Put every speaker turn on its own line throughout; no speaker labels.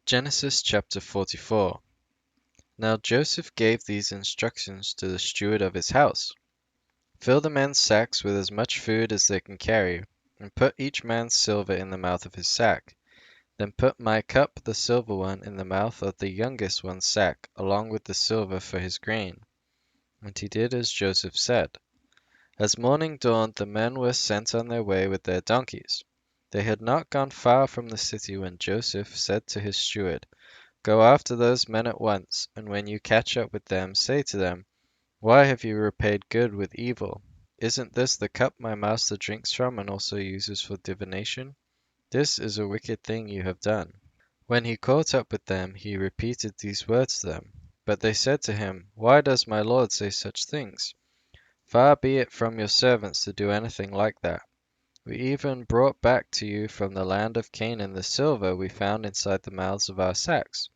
Genesis chapter 44. Now Joseph gave these instructions to the steward of his house. Fill the men's sacks with as much food as they can carry, and put each man's silver in the mouth of his sack. Then put my cup, the silver one, in the mouth of the youngest one's sack, along with the silver for his grain. And he did as Joseph said. As morning dawned, the men were sent on their way with their donkeys. They had not gone far from the city when Joseph said to his steward, Go after those men at once, and when you catch up with them, say to them, Why have you repaid good with evil? Isn't this the cup my master drinks from and also uses for divination? This is a wicked thing you have done. When he caught up with them, he repeated these words to them. But they said to him, Why does my lord say such things? Far be it from your servants to do anything like that. We even brought back to you from the land of Canaan the silver we found inside the mouths of our sacks.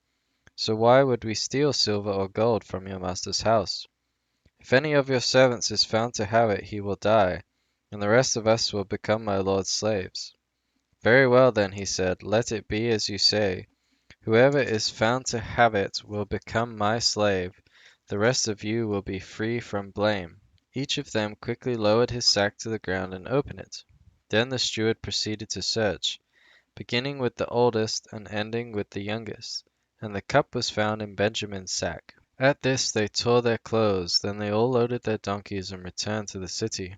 So why would we steal silver or gold from your master's house? If any of your servants is found to have it, he will die, and the rest of us will become my lord's slaves. Very well then, he said, let it be as you say. Whoever is found to have it will become my slave. The rest of you will be free from blame. Each of them quickly lowered his sack to the ground and opened it. Then the steward proceeded to search, beginning with the oldest and ending with the youngest, and the cup was found in Benjamin's sack. At this they tore their clothes, then they all loaded their donkeys and returned to the city.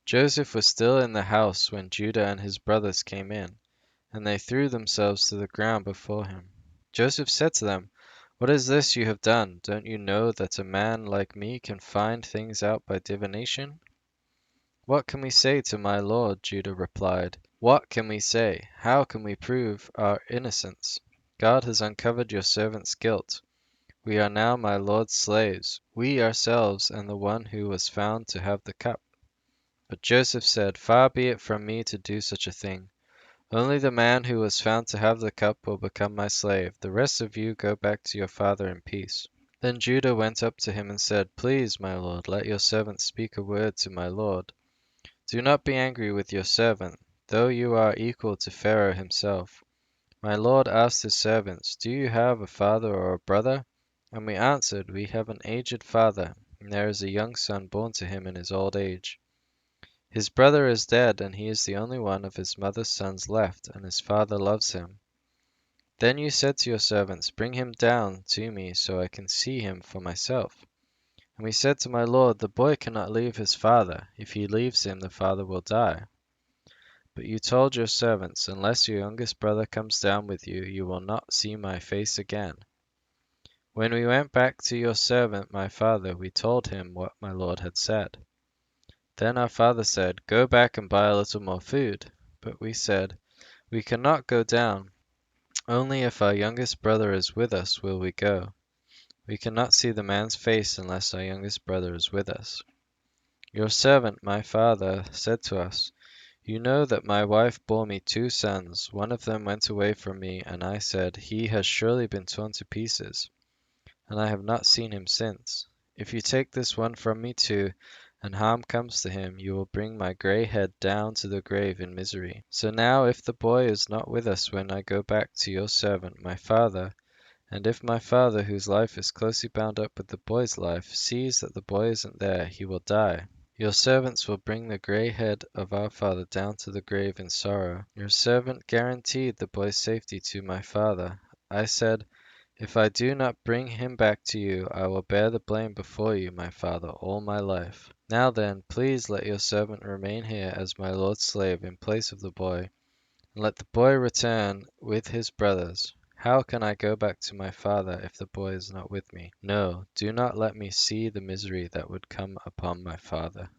Joseph was still in the house when Judah and his brothers came in, and they threw themselves to the ground before him. Joseph said to them, What is this you have done? Don't you know that a man like me can find things out by divination? What can we say to my lord? Judah replied. What can we say? How can we prove our innocence? God has uncovered your servant's guilt. We are now my lord's slaves, we ourselves and the one who was found to have the cup. But Joseph said, Far be it from me to do such a thing. Only the man who was found to have the cup will become my slave. The rest of you go back to your father in peace. Then Judah went up to him and said, Please, my lord, let your servant speak a word to my lord. Do not be angry with your servant, though you are equal to Pharaoh himself. My lord asked his servants, Do you have a father or a brother? And we answered, We have an aged father, and there is a young son born to him in his old age. His brother is dead, and he is the only one of his mother's sons left, and his father loves him. Then you said to your servants, Bring him down to me so I can see him for myself. And we said to my lord, The boy cannot leave his father. If he leaves him, the father will die. But you told your servants, Unless your youngest brother comes down with you, you will not see my face again. When we went back to your servant, my father, we told him what my lord had said. Then our father said, Go back and buy a little more food. But we said, We cannot go down. Only if our youngest brother is with us will we go. We cannot see the man's face unless our youngest brother is with us. Your servant, my father, said to us, You know that my wife bore me 2 sons. One of them went away from me, and I said, He has surely been torn to pieces. And I have not seen him since. If you take this one from me too, and harm comes to him, you will bring my grey head down to the grave in misery. So now if the boy is not with us when I go back to your servant, my father, and if my father, whose life is closely bound up with the boy's life, sees that the boy isn't there, he will die. Your servants will bring the grey head of our father down to the grave in sorrow. Your servant guaranteed the boy's safety to my father. I said, If I do not bring him back to you, I will bear the blame before you, my father, all my life. Now then, please let your servant remain here as my lord's slave in place of the boy, and let the boy return with his brothers. How can I go back to my father if the boy is not with me? No, do not let me see the misery that would come upon my father.